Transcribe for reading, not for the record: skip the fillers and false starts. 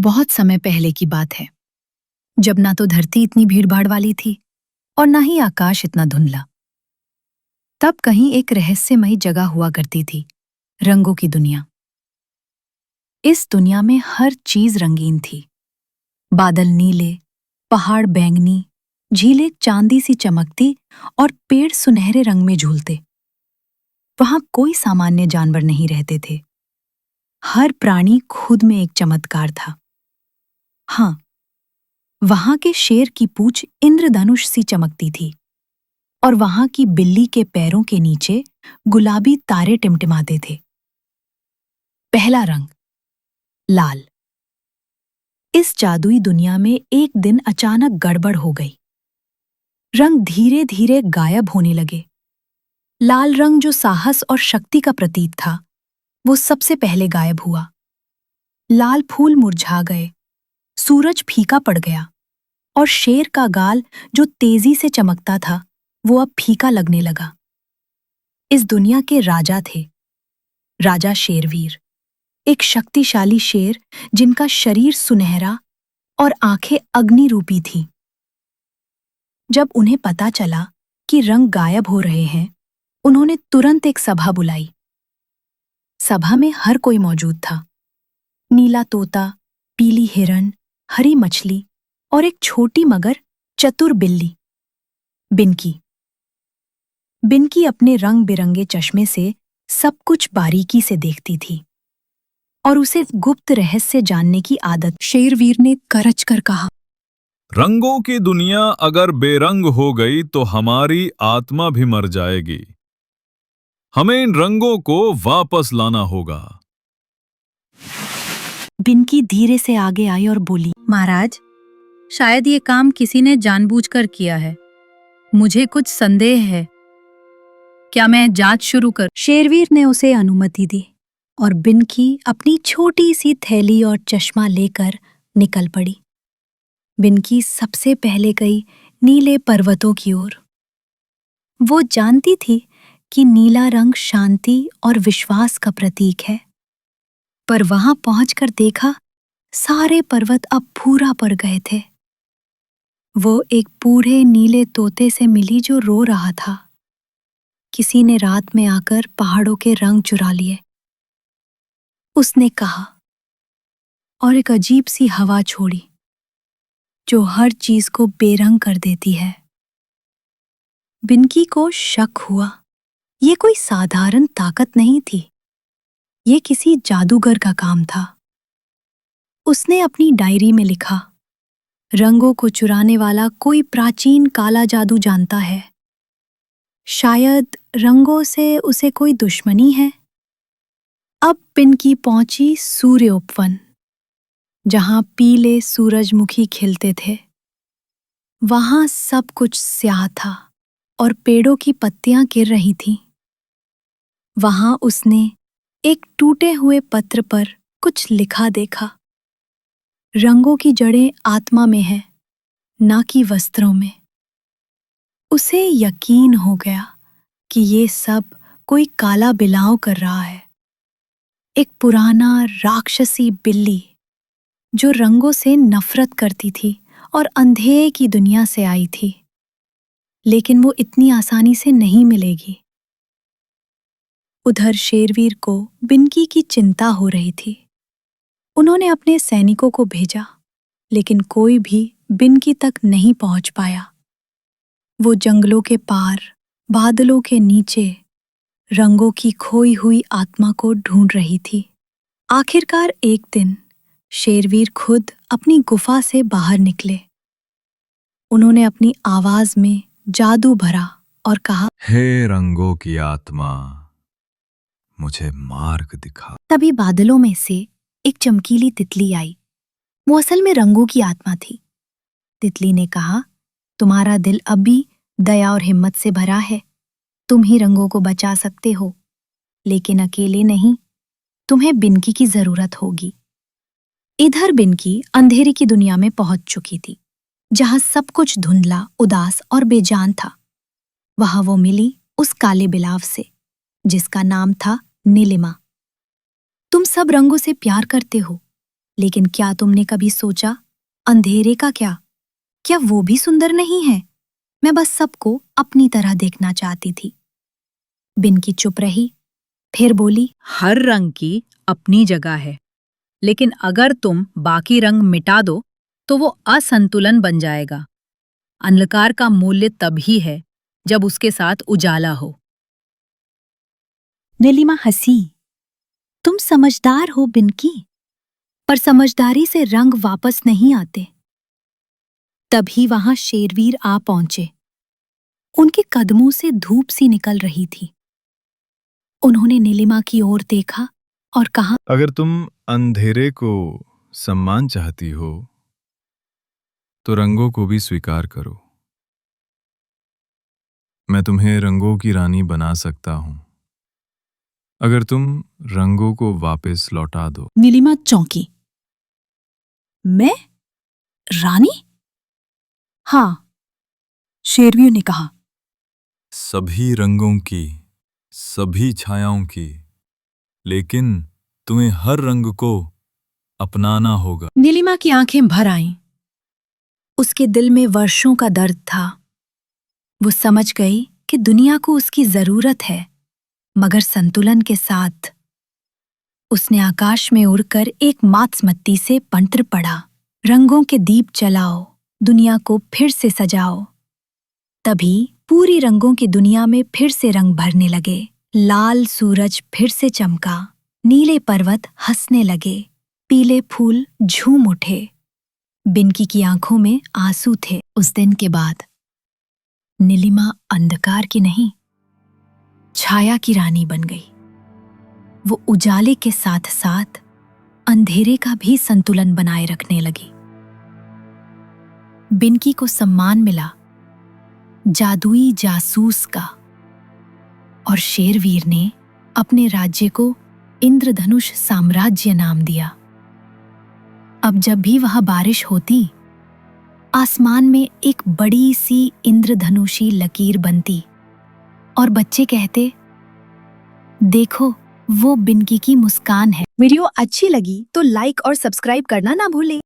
बहुत समय पहले की बात है, जब ना तो धरती इतनी भीड़-भाड़ वाली थी और ना ही आकाश इतना धुंधला। तब कहीं एक रहस्यमयी जगह हुआ करती थी, रंगों की दुनिया। इस दुनिया में हर चीज रंगीन थी। बादल नीले, पहाड़ बैंगनी, झीलें चांदी सी चमकती और पेड़ सुनहरे रंग में झूलते। वहां कोई सामान्य जानवर नहीं रहते थे। हर प्राणी खुद में एक चमत्कार था। हाँ, वहां के शेर की पूंछ इंद्रधनुष सी चमकती थी और वहां की बिल्ली के पैरों के नीचे गुलाबी तारे टिमटिमाते थे। पहला रंग लाल। इस जादुई दुनिया में एक दिन अचानक गड़बड़ हो गई। रंग धीरे धीरे गायब होने लगे। लाल रंग जो साहस और शक्ति का प्रतीक था, वो सबसे पहले गायब हुआ। लाल फूल मुरझा गए, सूरज फीका पड़ गया और शेर का गाल जो तेजी से चमकता था, वो अब फीका लगने लगा। इस दुनिया के राजा थे, राजा शेरवीर, एक शक्तिशाली शेर जिनका शरीर सुनहरा और आंखें अग्नि रूपी थीं। जब उन्हें पता चला कि रंग गायब हो रहे हैं, उन्होंने तुरंत एक सभा बुलाई। सभा में हर कोई मौजूद था। नीला तोता, पीली हिरन, हरी मछली और एक छोटी मगर चतुर बिल्ली, बिनकी। बिनकी अपने रंग बिरंगे चश्मे से सब कुछ बारीकी से देखती थी और उसे गुप्त रहस्य जानने की आदत। शेरवीर ने करच कर कहा, रंगों की दुनिया अगर बेरंग हो गई तो हमारी आत्मा भी मर जाएगी। हमें इन रंगों को वापस लाना होगा। बिनकी धीरे से आगे आई और बोली, महाराज, शायद ये काम किसी ने जानबूझकर किया है। मुझे कुछ संदेह है। क्या मैं जांच शुरू कर? शेरवीर ने उसे अनुमति दी और बिनकी अपनी छोटी सी थैली और चश्मा लेकर निकल पड़ी। बिनकी सबसे पहले गई नीले पर्वतों की ओर। वो जानती थी कि नीला रंग शांति और विश्वास का प्रतीक है, पर वहां पहुंचकर देखा, सारे पर्वत अब भूरा पड़ गए थे। वो एक बूढ़े नीले तोते से मिली जो रो रहा था। किसी ने रात में आकर पहाड़ों के रंग चुरा लिए, उसने कहा, और एक अजीब सी हवा छोड़ी जो हर चीज को बेरंग कर देती है। बिनकी को शक हुआ, ये कोई साधारण ताकत नहीं थी, ये किसी जादूगर का काम था। उसने अपनी डायरी में लिखा, रंगों को चुराने वाला कोई प्राचीन काला जादू जानता है। शायद रंगों से उसे कोई दुश्मनी है। अब बिनकी पहुंची सूर्य उपवन, जहां पीले सूरजमुखी खिलते थे। वहां सब कुछ स्याह था और पेड़ों की पत्तियां गिर रही थीं। वहां उसने एक टूटे हुए पत्र पर कुछ लिखा देखा, रंगों की जड़ें आत्मा में है, ना कि वस्त्रों में। उसे यकीन हो गया कि ये सब कोई काला बिलाव कर रहा है। एक पुराना राक्षसी बिल्ली जो रंगों से नफरत करती थी और अंधेरे की दुनिया से आई थी, लेकिन वो इतनी आसानी से नहीं मिलेगी। उधर शेरवीर को बिनकी की चिंता हो रही थी। उन्होंने अपने सैनिकों को भेजा, लेकिन कोई भी बिनकी तक नहीं पहुंच पाया। वो जंगलों के पार, बादलों के नीचे, रंगों की खोई हुई आत्मा को ढूंढ रही थी। आखिरकार एक दिन शेरवीर खुद अपनी गुफा से बाहर निकले। उन्होंने अपनी आवाज में जादू भरा और कहा, हे रंगों की आत्मा, मुझे मार्ग दिखा। तभी बादलों में से एक चमकीली तितली आई। वो असल में रंगों की आत्मा थी। तितली ने कहा, तुम्हारा दिल अब भी दया और हिम्मत से भरा है। तुम ही रंगों को बचा सकते हो, लेकिन अकेले नहीं, तुम्हें बिनकी की जरूरत होगी। इधर बिनकी अंधेरी की दुनिया में पहुंच चुकी थी, जहां सब कुछ धुंधला, उदास और बेजान था। वहां वो मिली उस काले बिलाव से, जिसका नाम था नीलिमा। तुम सब रंगों से प्यार करते हो, लेकिन क्या तुमने कभी सोचा, अंधेरे का क्या? क्या वो भी सुंदर नहीं है? मैं बस सबको अपनी तरह देखना चाहती थी। बिनकी चुप रही, फिर बोली, हर रंग की अपनी जगह है, लेकिन अगर तुम बाकी रंग मिटा दो तो वो असंतुलन बन जाएगा। अंधकार का मूल्य तभी है जब उसके साथ उजाला हो। नीलिमा हंसी। तुम समझदार हो बिनकी, पर समझदारी से रंग वापस नहीं आते। तभी वहां शेरवीर आ पहुंचे। उनके कदमों से धूप सी निकल रही थी। उन्होंने नीलिमा की ओर देखा और कहा, अगर तुम अंधेरे को सम्मान चाहती हो तो रंगों को भी स्वीकार करो। मैं तुम्हें रंगों की रानी बना सकता हूं अगर तुम रंगों को वापस लौटा दो। नीलिमा चौंकी। मैं? रानी? हाँ, शेरवीर ने कहा। सभी रंगों की, सभी छायाओं की, लेकिन तुम्हें हर रंग को अपनाना होगा। नीलिमा की आंखें भर आईं। उसके दिल में वर्षों का दर्द था। वो समझ गई कि दुनिया को उसकी जरूरत है, मगर संतुलन के साथ। उसने आकाश में उड़कर एक मातस्मती से मंत्र पढ़ा, रंगों के दीप जलाओ, दुनिया को फिर से सजाओ। तभी पूरी रंगों की दुनिया में फिर से रंग भरने लगे। लाल सूरज फिर से चमका, नीले पर्वत हंसने लगे, पीले फूल झूम उठे। बिनकी की आंखों में आंसू थे। उस दिन के बाद नीलिमा अंधकार की नहीं, छाया की रानी बन गई। वो उजाले के साथ साथ अंधेरे का भी संतुलन बनाए रखने लगी। बिनकी को सम्मान मिला, जादुई जासूस का, और शेरवीर ने अपने राज्य को इंद्रधनुष साम्राज्य नाम दिया। अब जब भी वहां बारिश होती, आसमान में एक बड़ी सी इंद्रधनुषी लकीर बनती और बच्चे कहते, देखो वो बिनकी की मुस्कान है। वीडियो अच्छी लगी तो लाइक और सब्सक्राइब करना ना भूलें।